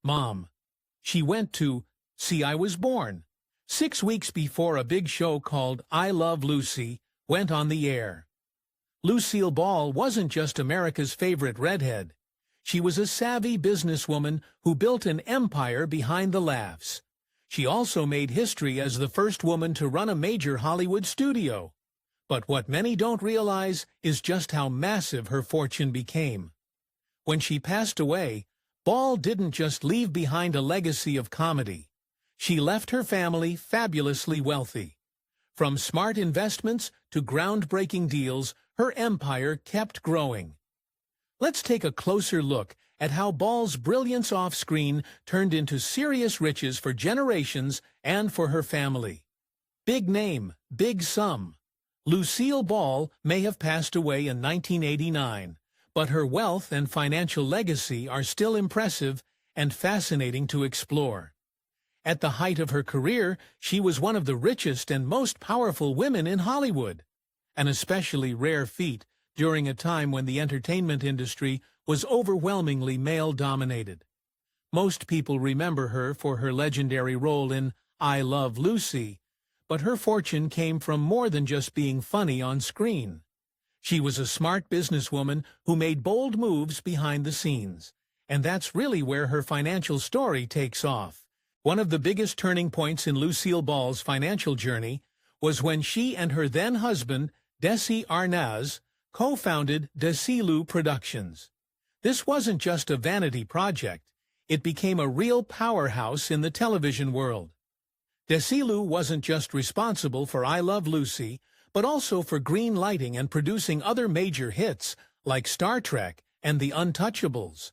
Mom. She went to See I Was Born 6 weeks before a big show called I Love Lucy went on the air. Lucille Ball wasn't just America's favorite redhead. She was a savvy businesswoman who built an empire behind the laughs. She also made history as the first woman to run a major Hollywood studio. But what many don't realize is just how massive her fortune became. When she passed away, Ball didn't just leave behind a legacy of comedy. She left her family fabulously wealthy. From smart investments to groundbreaking deals, her empire kept growing. Let's take a closer look at how Ball's brilliance off-screen turned into serious riches for generations and for her family. Big name, big sum. Lucille Ball may have passed away in 1989, but her wealth and financial legacy are still impressive and fascinating to explore. At the height of her career, she was one of the richest and most powerful women in Hollywood, an especially rare feat during a time when the entertainment industry was overwhelmingly male-dominated. Most people remember her for her legendary role in I Love Lucy, but her fortune came from more than just being funny on screen. She was a smart businesswoman who made bold moves behind the scenes, and that's really where her financial story takes off. One of the biggest turning points in Lucille Ball's financial journey was when she and her then-husband, Desi Arnaz, co-founded Desilu Productions. This wasn't just a vanity project. It became a real powerhouse in the television world. Desilu wasn't just responsible for I Love Lucy, but also for green lighting and producing other major hits like Star Trek and The Untouchables.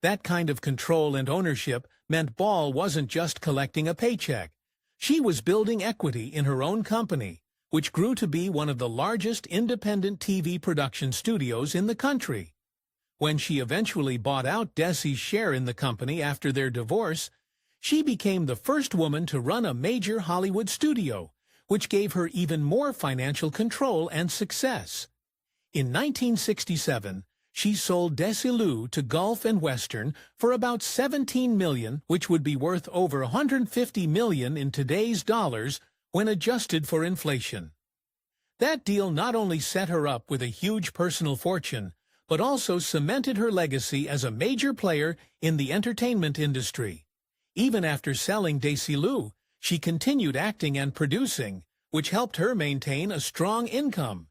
That kind of control and ownership meant Ball wasn't just collecting a paycheck. She was building equity in her own company, which grew to be one of the largest independent TV production studios in the country. When she eventually bought out Desi's share in the company after their divorce, she became the first woman to run a major Hollywood studio, which gave her even more financial control and success. In 1967, she sold Desilu to Gulf and Western for about $17 million, which would be worth over $150 million in today's dollars when adjusted for inflation. That deal not only set her up with a huge personal fortune, but also cemented her legacy as a major player in the entertainment industry. Even after selling Desilu, she continued acting and producing, which helped her maintain a strong income.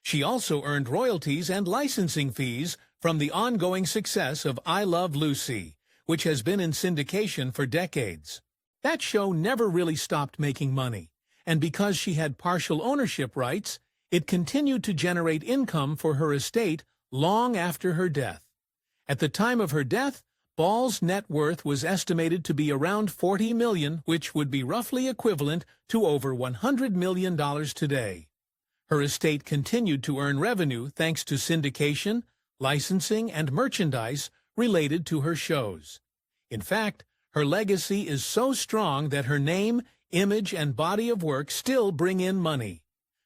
She also earned royalties and licensing fees from the ongoing success of I Love Lucy, which has been in syndication for decades. That show never really stopped making money, and because she had partial ownership rights, it continued to generate income for her estate long after her death. At the time of her death, Ball's net worth was estimated to be around $40 million, which would be roughly equivalent to over $100 million today. Her estate continued to earn revenue thanks to syndication, licensing, and merchandise related to her shows. In fact, her legacy is so strong that her name, image, and body of work still bring in money.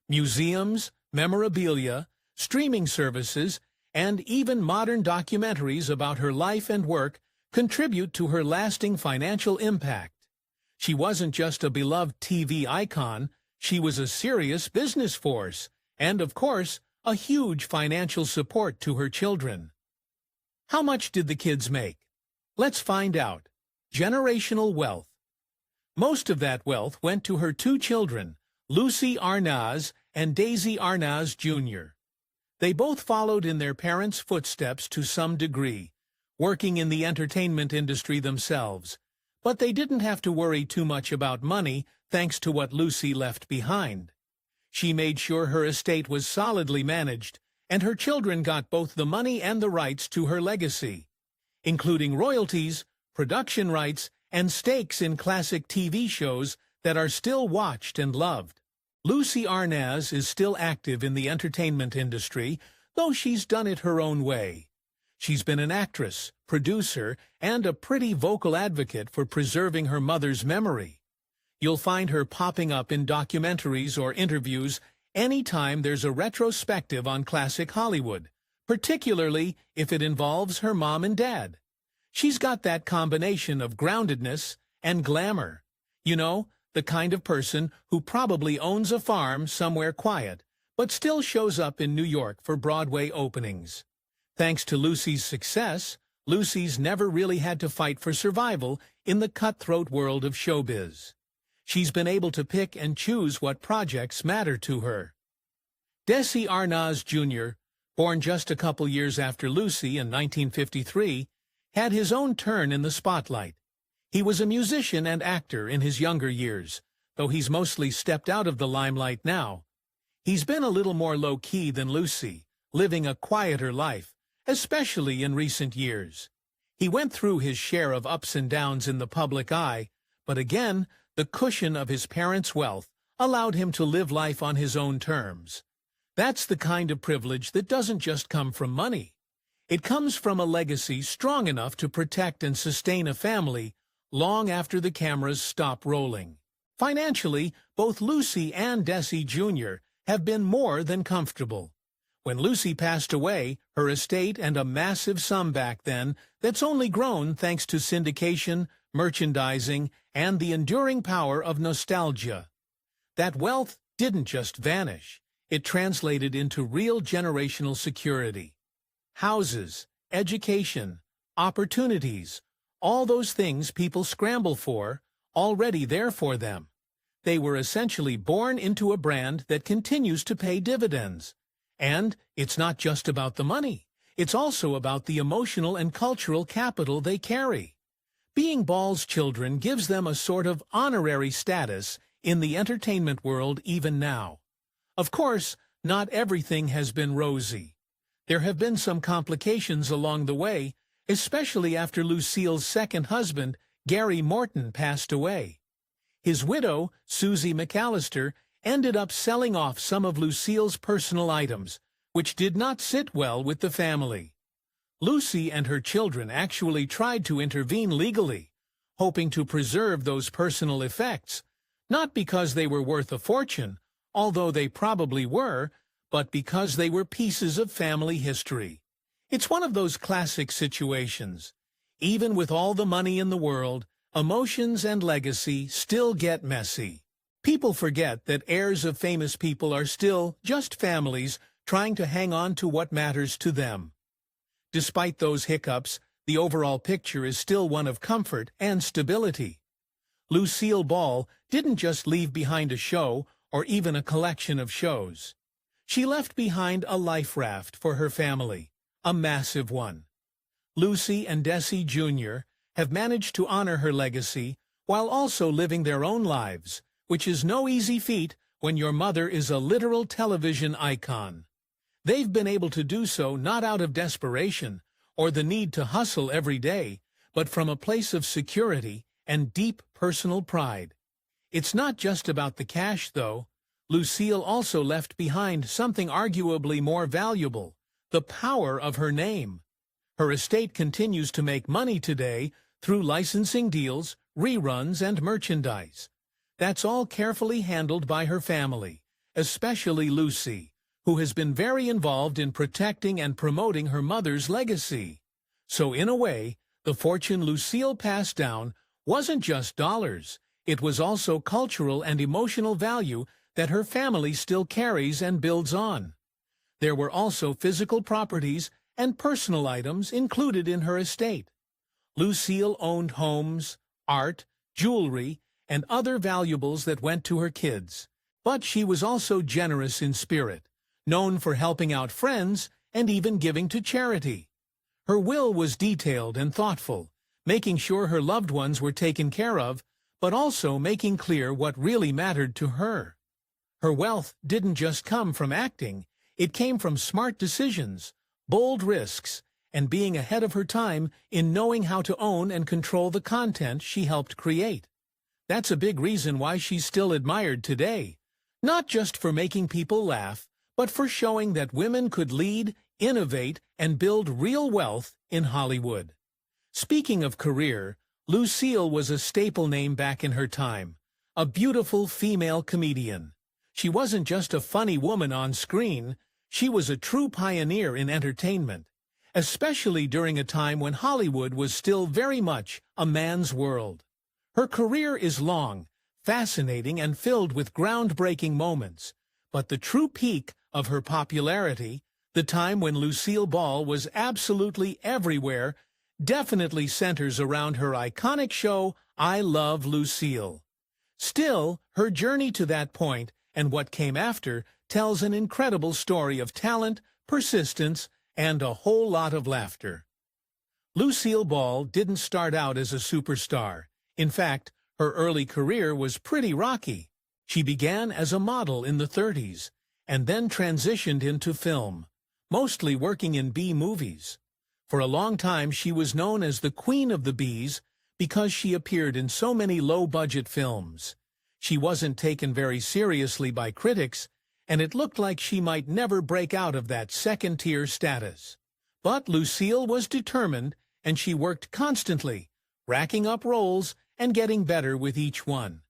Museums, memorabilia, streaming services, and even modern documentaries about her life and work contribute to her lasting financial impact. She wasn't just a beloved TV icon, she was a serious business force, and of course, a huge financial support to her children. How much did the kids make? Let's find out. Generational wealth. Most of that wealth went to her two children, Lucy Arnaz and Desi Arnaz Jr. They both followed in their parents' footsteps to some degree, working in the entertainment industry themselves. But they didn't have to worry too much about money thanks to what Lucy left behind. She made sure her estate was solidly managed, and her children got both the money and the rights to her legacy, including royalties, production rights, and stakes in classic TV shows that are still watched and loved. Lucy Arnaz is still active in the entertainment industry, though she's done it her own way. She's been an actress, producer, and a pretty vocal advocate for preserving her mother's memory. You'll find her popping up in documentaries or interviews anytime there's a retrospective on classic Hollywood, particularly if it involves her mom and dad. She's got that combination of groundedness and glamour. You know, the kind of person who probably owns a farm somewhere quiet, but still shows up in New York for Broadway openings. Thanks to Lucy's success, Lucy's never really had to fight for survival in the cutthroat world of showbiz. She's been able to pick and choose what projects matter to her. Desi Arnaz Jr., born just a couple years after Lucy in 1953, had his own turn in the spotlight. He was a musician and actor in his younger years, though he's mostly stepped out of the limelight now. He's been a little more low-key than Lucy, living a quieter life, especially in recent years. He went through his share of ups and downs in the public eye, but again, the cushion of his parents' wealth allowed him to live life on his own terms. That's the kind of privilege that doesn't just come from money. It comes from a legacy strong enough to protect and sustain a family long after the cameras stop rolling. Financially, both Lucy and Desi Jr. have been more than comfortable. When Lucy passed away, her estate and a massive sum back then that's only grown thanks to syndication, merchandising, and the enduring power of nostalgia. That wealth didn't just vanish. It translated into real generational security. Houses, education, opportunities, all those things people scramble for, already there for them. They were essentially born into a brand that continues to pay dividends. And it's not just about the money. It's also about the emotional and cultural capital they carry. Being Ball's children gives them a sort of honorary status in the entertainment world even now. Of course, not everything has been rosy. There have been some complications along the way, especially after Lucille's second husband, Gary Morton, passed away. His widow, Susie McAllister, ended up selling off some of Lucille's personal items, which did not sit well with the family. Lucy and her children actually tried to intervene legally, hoping to preserve those personal effects, not because they were worth a fortune, although they probably were, but because they were pieces of family history. It's one of those classic situations. Even with all the money in the world, emotions and legacy still get messy. People forget that heirs of famous people are still just families trying to hang on to what matters to them. Despite those hiccups, the overall picture is still one of comfort and stability. Lucille Ball didn't just leave behind a show or even a collection of shows. She left behind a life raft for her family, a massive one. Lucy and Desi Jr. have managed to honor her legacy while also living their own lives, which is no easy feat when your mother is a literal television icon. They've been able to do so not out of desperation or the need to hustle every day, but from a place of security and deep personal pride. It's not just about the cash, though. Lucille also left behind something arguably more valuable, the power of her name. Her estate continues to make money today through licensing deals, reruns, and merchandise. That's all carefully handled by her family, especially Lucy, who has been very involved in protecting and promoting her mother's legacy. So in a way, the fortune Lucille passed down wasn't just dollars. It was also cultural and emotional value that her family still carries and builds on. There were also physical properties and personal items included in her estate. Lucille owned homes, art, jewelry, and other valuables that went to her kids. But she was also generous in spirit, known for helping out friends and even giving to charity. Her will was detailed and thoughtful, making sure her loved ones were taken care of, but also making clear what really mattered to her. Her wealth didn't just come from acting, it came from smart decisions, bold risks, and being ahead of her time in knowing how to own and control the content she helped create. That's a big reason why she's still admired today, not just for making people laugh, but for showing that women could lead, innovate, and build real wealth in Hollywood. Speaking of career, Lucille was a staple name back in her time, a beautiful female comedian. She wasn't just a funny woman on screen, she was a true pioneer in entertainment. especially during a time when Hollywood was still very much a man's world. Her career is long, fascinating, and filled with groundbreaking moments, but the true peak of her popularity, the time when Lucille Ball was absolutely everywhere, definitely centers around her iconic show, I Love Lucille. Still, her journey to that point and what came after tells an incredible story of talent, persistence, and a whole lot of laughter. Lucille Ball didn't start out as a superstar. In fact, her early career was pretty rocky. She began as a model in the 30s, and then transitioned into film, mostly working in B-movies. For a long time she was known as the Queen of the B's because she appeared in so many low-budget films. She wasn't taken very seriously by critics, and it looked like she might never break out of that second-tier status. But Lucille was determined, and she worked constantly, racking up roles and getting better with each one.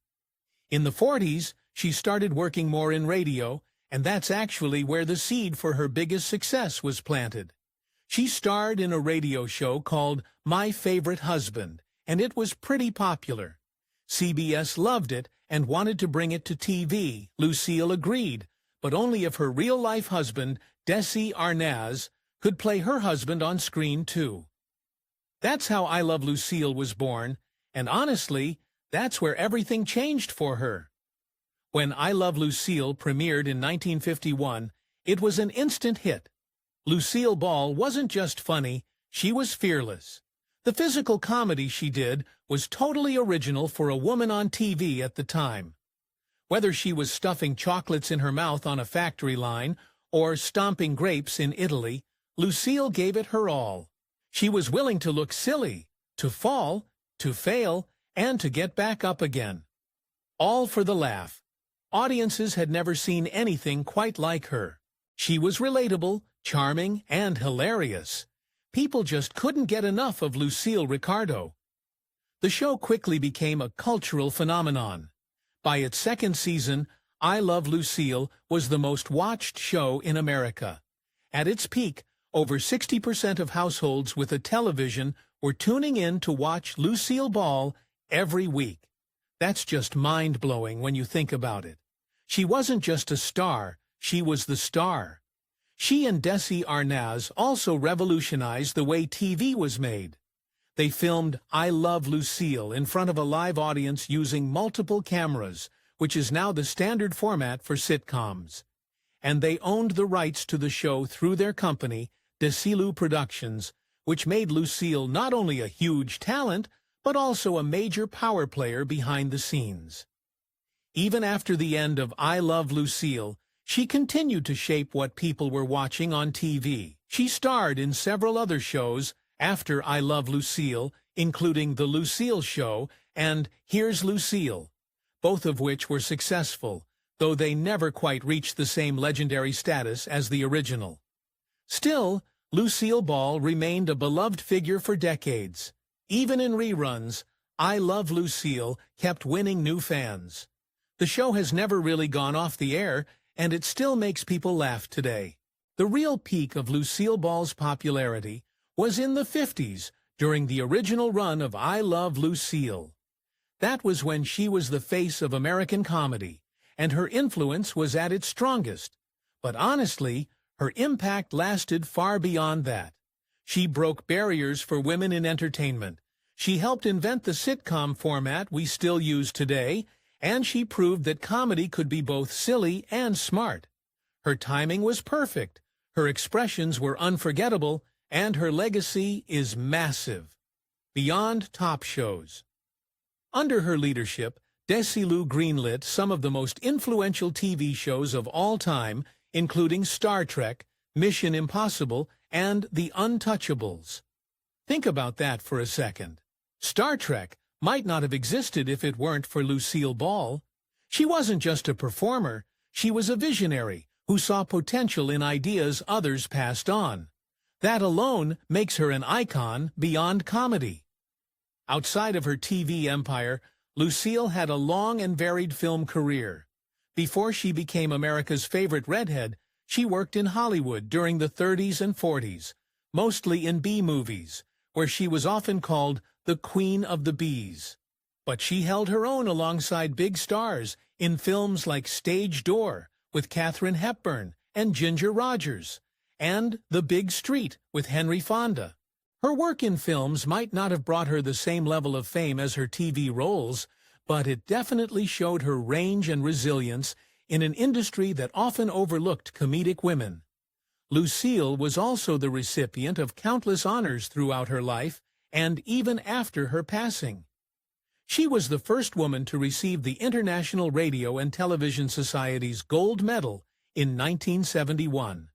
In the 40s, she started working more in radio, and that's actually where the seed for her biggest success was planted. She starred in a radio show called My Favorite Husband, and it was pretty popular. CBS loved it and wanted to bring it to TV. Lucille agreed, but only if her real-life husband, Desi Arnaz, could play her husband on screen too. That's how I Love Lucille was born, and honestly, that's where everything changed for her. When I Love Lucille premiered in 1951, it was an instant hit. Lucille Ball wasn't just funny, she was fearless. The physical comedy she did was totally original for a woman on TV at the time. Whether she was stuffing chocolates in her mouth on a factory line or stomping grapes in Italy, Lucille gave it her all. She was willing to look silly, to fall, to fail, and to get back up again. All for the laugh. Audiences had never seen anything quite like her. She was relatable, charming, and hilarious. People just couldn't get enough of Lucille Ricardo. The show quickly became a cultural phenomenon. By its second season, I Love Lucille was the most watched show in America. At its peak, over 60% of households with a television were tuning in to watch Lucille Ball every week. That's just mind-blowing when you think about it. She wasn't just a star, she was the star. She and Desi Arnaz also revolutionized the way TV was made. They filmed I Love Lucille in front of a live audience using multiple cameras, which is now the standard format for sitcoms. And they owned the rights to the show through their company, Desilu Productions, which made Lucille not only a huge talent, but also a major power player behind the scenes. Even after the end of I Love Lucille, she continued to shape what people were watching on TV. She starred in several other shows after I Love Lucille, including The Lucille Show and Here's Lucille, both of which were successful, though they never quite reached the same legendary status as the original. Still, Lucille Ball remained a beloved figure for decades. Even in reruns, I Love Lucille kept winning new fans. The show has never really gone off the air, and it still makes people laugh today. The real peak of Lucille Ball's popularity was in the 50s, during the original run of I Love Lucille. That was when she was the face of American comedy, and her influence was at its strongest. But honestly, her impact lasted far beyond that. She broke barriers for women in entertainment. She helped invent the sitcom format we still use today, and she proved that comedy could be both silly and smart. Her timing was perfect, her expressions were unforgettable, and her legacy is massive. Beyond top shows. Under her leadership, Desilu greenlit some of the most influential TV shows of all time, including Star Trek, Mission Impossible, and The Untouchables. Think about that for a second. Star Trek might not have existed if it weren't for Lucille Ball. She wasn't just a performer, she was a visionary who saw potential in ideas others passed on. That alone makes her an icon beyond comedy. Outside of her TV empire, Lucille had a long and varied film career. Before she became America's favorite redhead, she worked in Hollywood during the 30s and 40s, mostly in B-movies, where she was often called the Queen of the Bees. But she held her own alongside big stars in films like Stage Door with Katharine Hepburn and Ginger Rogers, and The Big Street with Henry Fonda. Her work in films might not have brought her the same level of fame as her TV roles, but it definitely showed her range and resilience in an industry that often overlooked comedic women. Lucille was also the recipient of countless honors throughout her life and even after her passing. She was the first woman to receive the International Radio and Television Society's Gold Medal in 1971.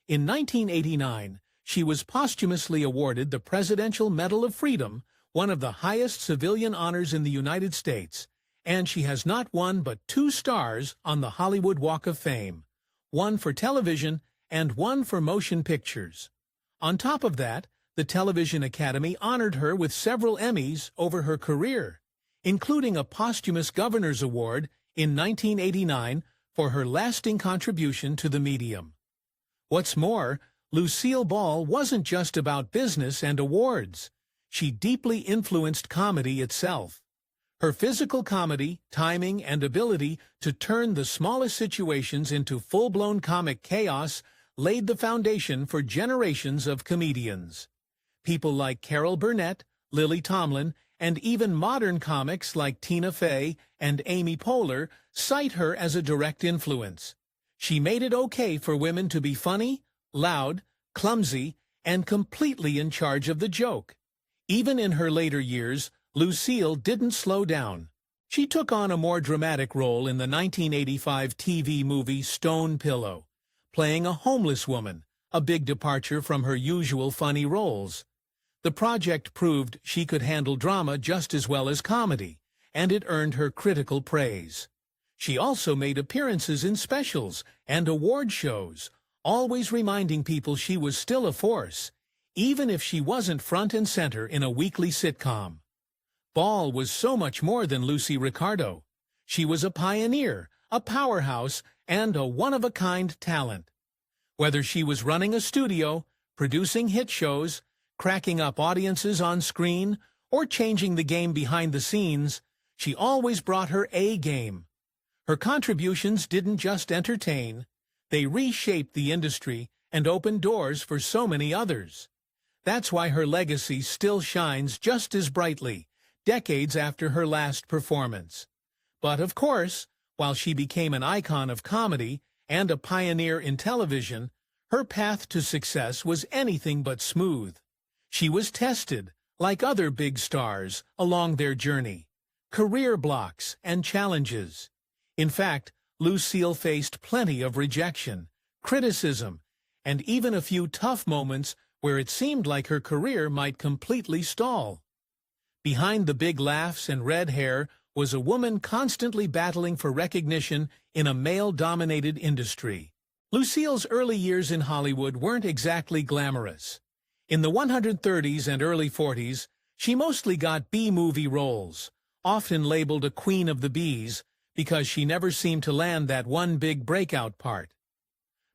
In 1989, she was posthumously awarded the Presidential Medal of Freedom, one of the highest civilian honors in the United States, and she has not one but 2 stars on the Hollywood Walk of Fame, one for television and one for motion pictures. On top of that, the Television Academy honored her with several Emmys over her career, including a posthumous Governor's Award in 1989 for her lasting contribution to the medium. What's more, Lucille Ball wasn't just about business and awards. She deeply influenced comedy itself. Her physical comedy, timing, and ability to turn the smallest situations into full-blown comic chaos laid the foundation for generations of comedians. People like Carol Burnett, Lily Tomlin, and even modern comics like Tina Fey and Amy Poehler cite her as a direct influence. She made it okay for women to be funny, loud, clumsy, and completely in charge of the joke. Even in her later years, Lucille didn't slow down. She took on a more dramatic role in the 1985 TV movie Stone Pillow, playing a homeless woman, a big departure from her usual funny roles. The project proved she could handle drama just as well as comedy, and it earned her critical praise. She also made appearances in specials and award shows, always reminding people she was still a force, even if she wasn't front and center in a weekly sitcom. Ball was so much more than Lucy Ricardo. She was a pioneer, a powerhouse, and a one-of-a-kind talent. Whether she was running a studio, producing hit shows, cracking up audiences on screen, or changing the game behind the scenes, she always brought her A-game. Her contributions didn't just entertain, they reshaped the industry and opened doors for so many others. That's why her legacy still shines just as brightly, decades after her last performance. But of course, while she became an icon of comedy and a pioneer in television, her path to success was anything but smooth. She was tested, like other big stars, along their journey. Career blocks and challenges. In fact, Lucille faced plenty of rejection, criticism, and even a few tough moments where it seemed like her career might completely stall. Behind the big laughs and red hair was a woman constantly battling for recognition in a male-dominated industry. Lucille's early years in Hollywood weren't exactly glamorous. In the 130s and early 40s, she mostly got B-movie roles, often labeled a Queen of the Bees, because she never seemed to land that one big breakout part.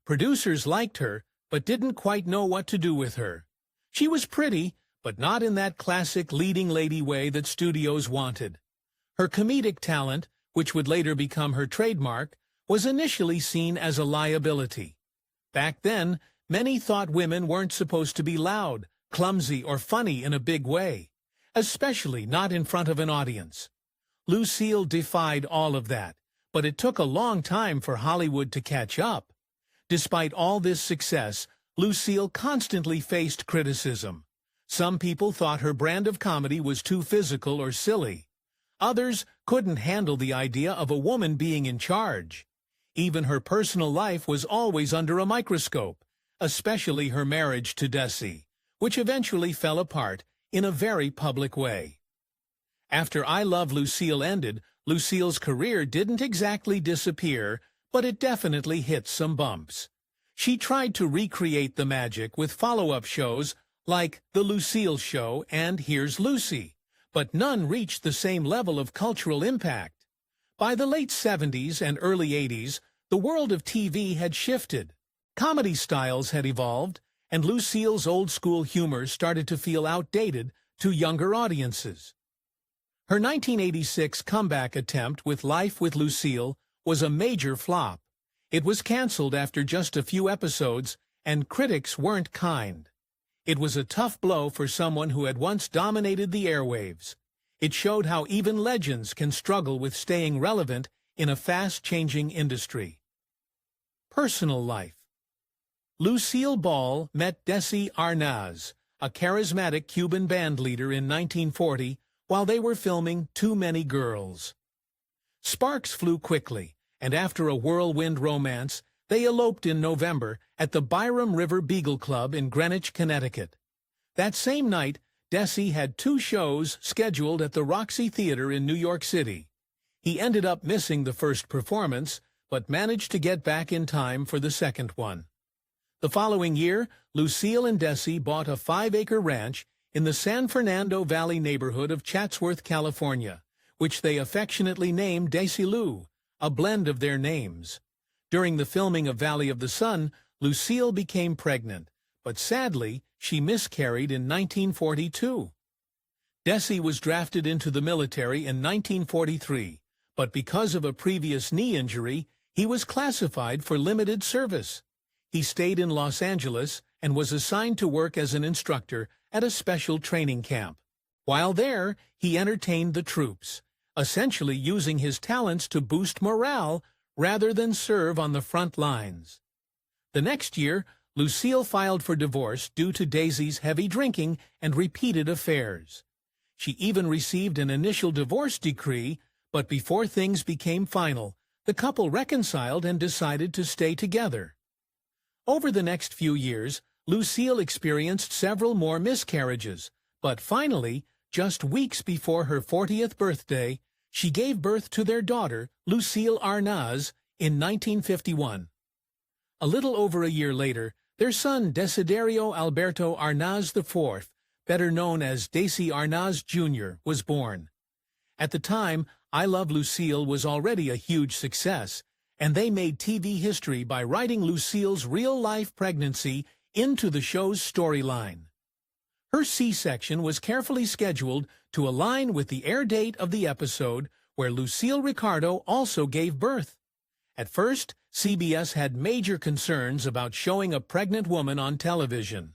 Producers liked her, but didn't quite know what to do with her. She was pretty, but not in that classic leading lady way that studios wanted. Her comedic talent, which would later become her trademark, was initially seen as a liability. Back then, many thought women weren't supposed to be loud, clumsy, or funny in a big way, especially not in front of an audience. Lucille defied all of that, but it took a long time for Hollywood to catch up. Despite all this success, Lucille constantly faced criticism. Some people thought her brand of comedy was too physical or silly. Others couldn't handle the idea of a woman being in charge. Even her personal life was always under a microscope, especially her marriage to Desi, which eventually fell apart in a very public way. After I Love Lucille ended, Lucille's career didn't exactly disappear, but it definitely hit some bumps. She tried to recreate the magic with follow-up shows like The Lucille Show and Here's Lucy, but none reached the same level of cultural impact. By the late 70s and early 80s, the world of TV had shifted. Comedy styles had evolved, and Lucille's old-school humor started to feel outdated to younger audiences. Her 1986 comeback attempt with Life with Lucille was a major flop. It was canceled after just a few episodes, and critics weren't kind. It was a tough blow for someone who had once dominated the airwaves. It showed how even legends can struggle with staying relevant in a fast-changing industry. Personal life. Lucille Ball met Desi Arnaz, a charismatic Cuban band leader in 1940, while they were filming Too Many Girls. Sparks flew quickly, and after a whirlwind romance, they eloped in November at the Byram River Beagle Club in Greenwich, Connecticut. That same night, Desi had 2 shows scheduled at the Roxy Theater in New York City. He ended up missing the first performance, but managed to get back in time for the second one. The following year, Lucille and Desi bought a 5-acre ranch in the San Fernando Valley neighborhood of Chatsworth, California, which they affectionately named Desi-Lu, a blend of their names. During the filming of Valley of the Sun, Lucille became pregnant, but sadly, she miscarried in 1942. Desi was drafted into the military in 1943, but because of a previous knee injury, he was classified for limited service. He stayed in Los Angeles and was assigned to work as an instructor at a special training camp. While there, he entertained the troops, essentially using his talents to boost morale rather than serve on the front lines. The next year, Lucille filed for divorce due to Desi's heavy drinking and repeated affairs. She even received an initial divorce decree, but before things became final, the couple reconciled and decided to stay together. Over the next few years, Lucille experienced several more miscarriages, but finally, just weeks before her 40th birthday, she gave birth to their daughter, Lucille Arnaz, in 1951. A little over a year later, their son Desiderio Alberto Arnaz IV, better known as Desi Arnaz Jr., was born. At the time, I Love Lucille was already a huge success, and they made TV history by writing Lucille's real-life pregnancy into the show's storyline. Her C-section was carefully scheduled to align with the air date of the episode where Lucille Ricardo also gave birth. At first, CBS had major concerns about showing a pregnant woman on television.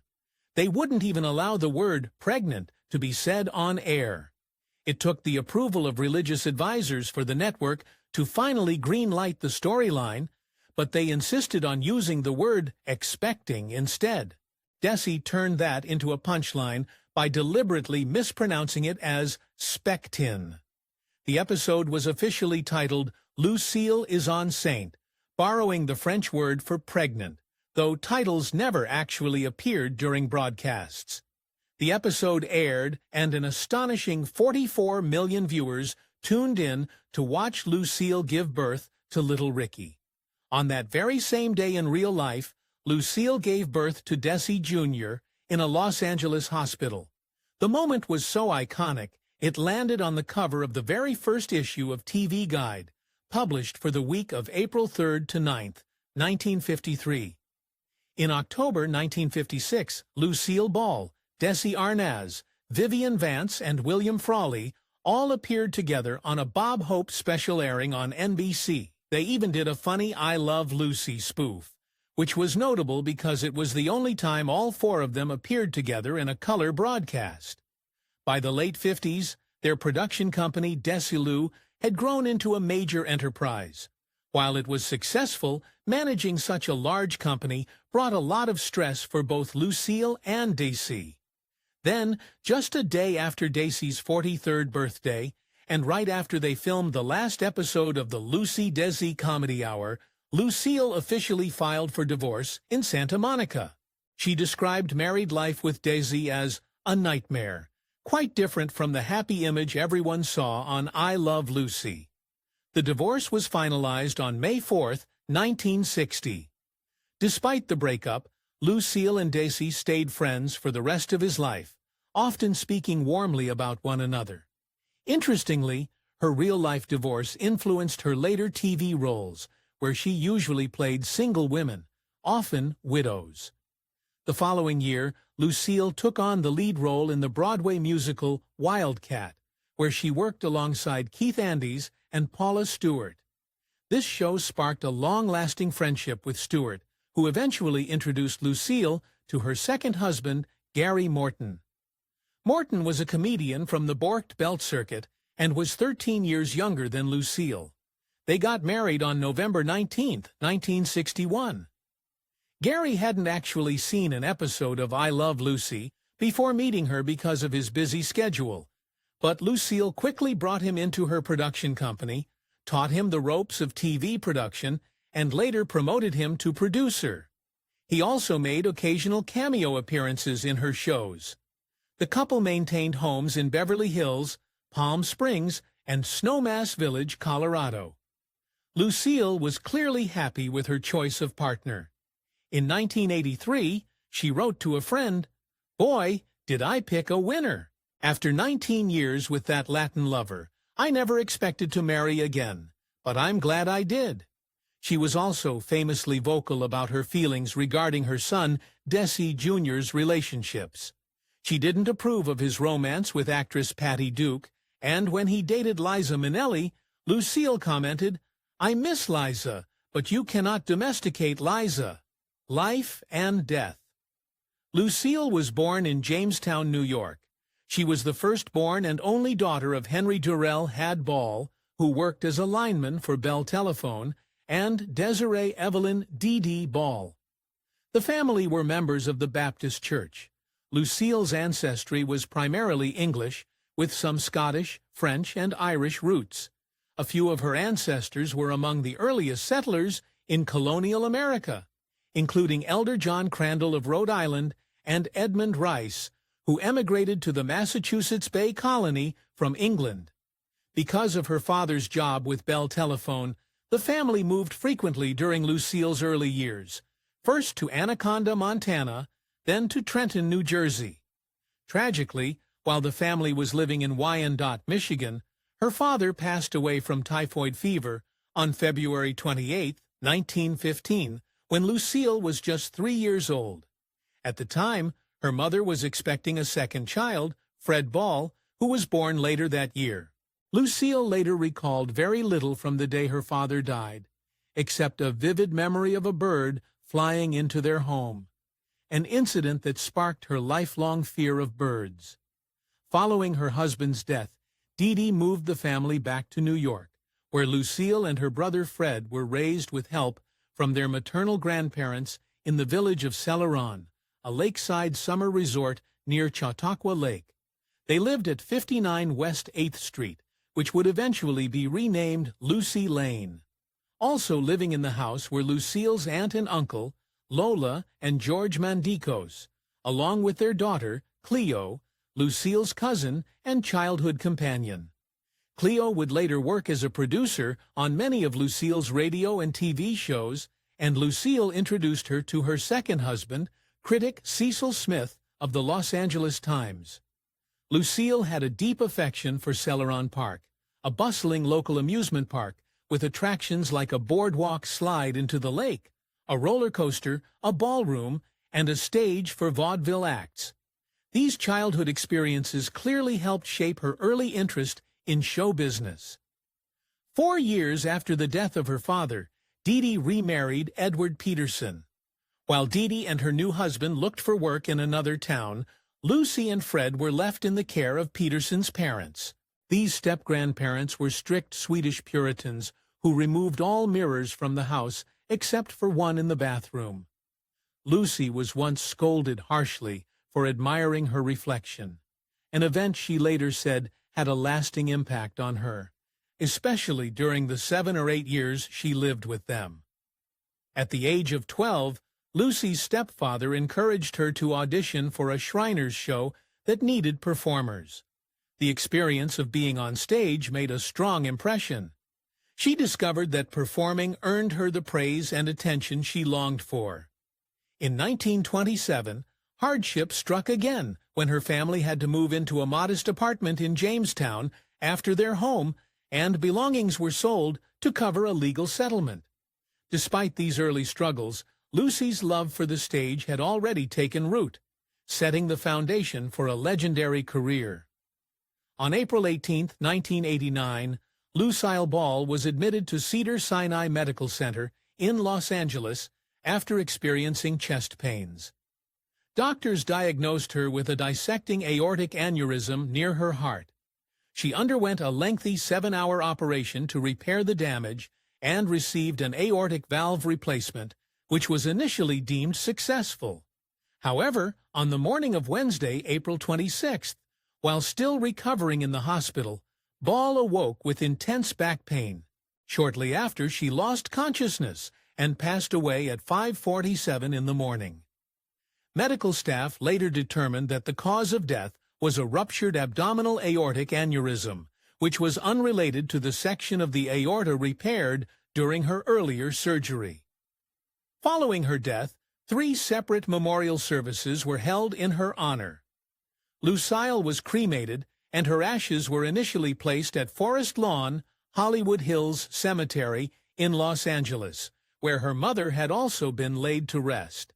They wouldn't even allow the word pregnant to be said on air. It took the approval of religious advisors for the network to finally green-light the storyline, but they insisted on using the word expecting instead. Desi turned that into a punchline by deliberately mispronouncing it as spectin. The episode was officially titled Lucille is on Saint, borrowing the French word for pregnant, though titles never actually appeared during broadcasts. The episode aired, and an astonishing 44 million viewers tuned in to watch Lucille give birth to little Ricky. On that very same day in real life, Lucille gave birth to Desi Jr. in a Los Angeles hospital. The moment was so iconic, it landed on the cover of the very first issue of TV Guide, published for the week of April 3rd to 9th, 1953. In October 1956, Lucille Ball, Desi Arnaz, Vivian Vance, and William Frawley all appeared together on a Bob Hope special airing on NBC. They even did a funny I Love Lucy spoof, which was notable because it was the only time all 4 of them appeared together in a color broadcast. By the late 50s, their production company, Desi-Lu, had grown into a major enterprise. While it was successful, managing such a large company brought a lot of stress for both Lucille and Desi. Then, just a day after Desi's 43rd birthday, and right after they filmed the last episode of the Lucy-Desi Comedy Hour, Lucille officially filed for divorce in Santa Monica. She described married life with Desi as a nightmare, quite different from the happy image everyone saw on I Love Lucy. The divorce was finalized on May 4, 1960. Despite the breakup, Lucille and Desi stayed friends for the rest of his life, often speaking warmly about one another. Interestingly, her real-life divorce influenced her later TV roles, where she usually played single women, often widows. The following year, Lucille took on the lead role in the Broadway musical Wildcat, where she worked alongside Keith Andes and Paula Stewart. This show sparked a long-lasting friendship with Stewart, who eventually introduced Lucille to her second husband, Gary Morton. Morton was a comedian from the Borked Belt circuit and was 13 years younger than Lucille. They got married on November 19, 1961. Gary hadn't actually seen an episode of I Love Lucy before meeting her because of his busy schedule, but Lucille quickly brought him into her production company, taught him the ropes of TV production, and later promoted him to producer. He also made occasional cameo appearances in her shows. The couple maintained homes in Beverly Hills, Palm Springs, and Snowmass Village, Colorado. Lucille was clearly happy with her choice of partner. In 1983, she wrote to a friend, "Boy, did I pick a winner. After 19 years with that Latin lover, I never expected to marry again, but I'm glad I did." She was also famously vocal about her feelings regarding her son, Desi Jr.'s relationships. She didn't approve of his romance with actress Patty Duke, and when he dated Liza Minnelli, Lucille commented, "I miss Liza, but you cannot domesticate Liza." Life and death. Lucille was born in Jamestown, New York. She was the firstborn and only daughter of Henry Durrell Had Ball, who worked as a lineman for Bell Telephone, and Desiree Evelyn Dee Dee Ball. The family were members of the Baptist Church. Lucille's ancestry was primarily English, with some Scottish, French, and Irish roots. A few of her ancestors were among the earliest settlers in colonial America, including Elder John Crandall of Rhode Island and Edmund Rice, who emigrated to the Massachusetts Bay Colony from England. Because of her father's job with Bell Telephone, the family moved frequently during Lucille's early years, first to Anaconda, Montana, then to Trenton, New Jersey. Tragically, while the family was living in Wyandotte, Michigan, her father passed away from typhoid fever on February 28, 1915, when Lucille was just 3 years old. At the time, her mother was expecting a second child, Fred Ball, who was born later that year. Lucille later recalled very little from the day her father died, except a vivid memory of a bird flying into their home, an incident that sparked her lifelong fear of birds. Following her husband's death, Dee Dee moved the family back to New York, where Lucille and her brother Fred were raised with help from their maternal grandparents in the village of Celeron, a lakeside summer resort near Chautauqua Lake. They lived at 59 West 8th Street, which would eventually be renamed Lucy Lane. Also living in the house were Lucille's aunt and uncle, Lola and George Mandikos, along with their daughter, Cleo, Lucille's cousin and childhood companion. Cleo would later work as a producer on many of Lucille's radio and TV shows, and Lucille introduced her to her second husband, critic Cecil Smith of the Los Angeles Times. Lucille had a deep affection for Celeron Park, a bustling local amusement park with attractions like a boardwalk slide into the lake, a roller coaster, a ballroom, and a stage for vaudeville acts. These childhood experiences clearly helped shape her early interest in show business. 4 years after the death of her father, Dee Dee remarried Edward Peterson. While Dee Dee and her new husband looked for work in another town, Lucy and Fred were left in the care of Peterson's parents. These step-grandparents were strict Swedish Puritans who removed all mirrors from the house except for one in the bathroom. Lucy was once scolded harshly for admiring her reflection, an event she later said had a lasting impact on her, especially during the 7 or 8 years she lived with them. At the age of 12, Lucy's stepfather encouraged her to audition for a Shriners show that needed performers. The experience of being on stage made a strong impression. She discovered that performing earned her the praise and attention she longed for. In 1927, hardship struck again when her family had to move into a modest apartment in Jamestown after their home, and belongings were sold to cover a legal settlement. Despite these early struggles, Lucy's love for the stage had already taken root, setting the foundation for a legendary career. On April 18, 1989, Lucille Ball was admitted to Cedars-Sinai Medical Center in Los Angeles after experiencing chest pains. Doctors diagnosed her with a dissecting aortic aneurysm near her heart. She underwent a lengthy 7-hour operation to repair the damage and received an aortic valve replacement, which was initially deemed successful. However, on the morning of Wednesday, April 26th, while still recovering in the hospital, Ball awoke with intense back pain. Shortly after, she lost consciousness and passed away at 5:47 in the morning. Medical staff later determined that the cause of death was a ruptured abdominal aortic aneurysm, which was unrelated to the section of the aorta repaired during her earlier surgery. Following her death, 3 separate memorial services were held in her honor. Lucille was cremated, and her ashes were initially placed at Forest Lawn, Hollywood Hills Cemetery in Los Angeles, where her mother had also been laid to rest.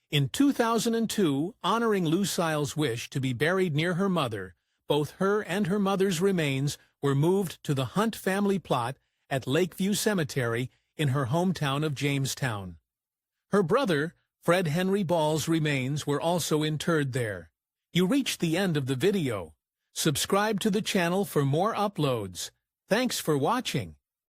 In 2002, honoring Lucille's wish to be buried near her mother, both her and her mother's remains were moved to the Hunt family plot at Lakeview Cemetery in her hometown of Jamestown. Her brother, Fred Henry Ball's remains were also interred there. You reached the end of the video. Subscribe to the channel for more uploads. Thanks for watching.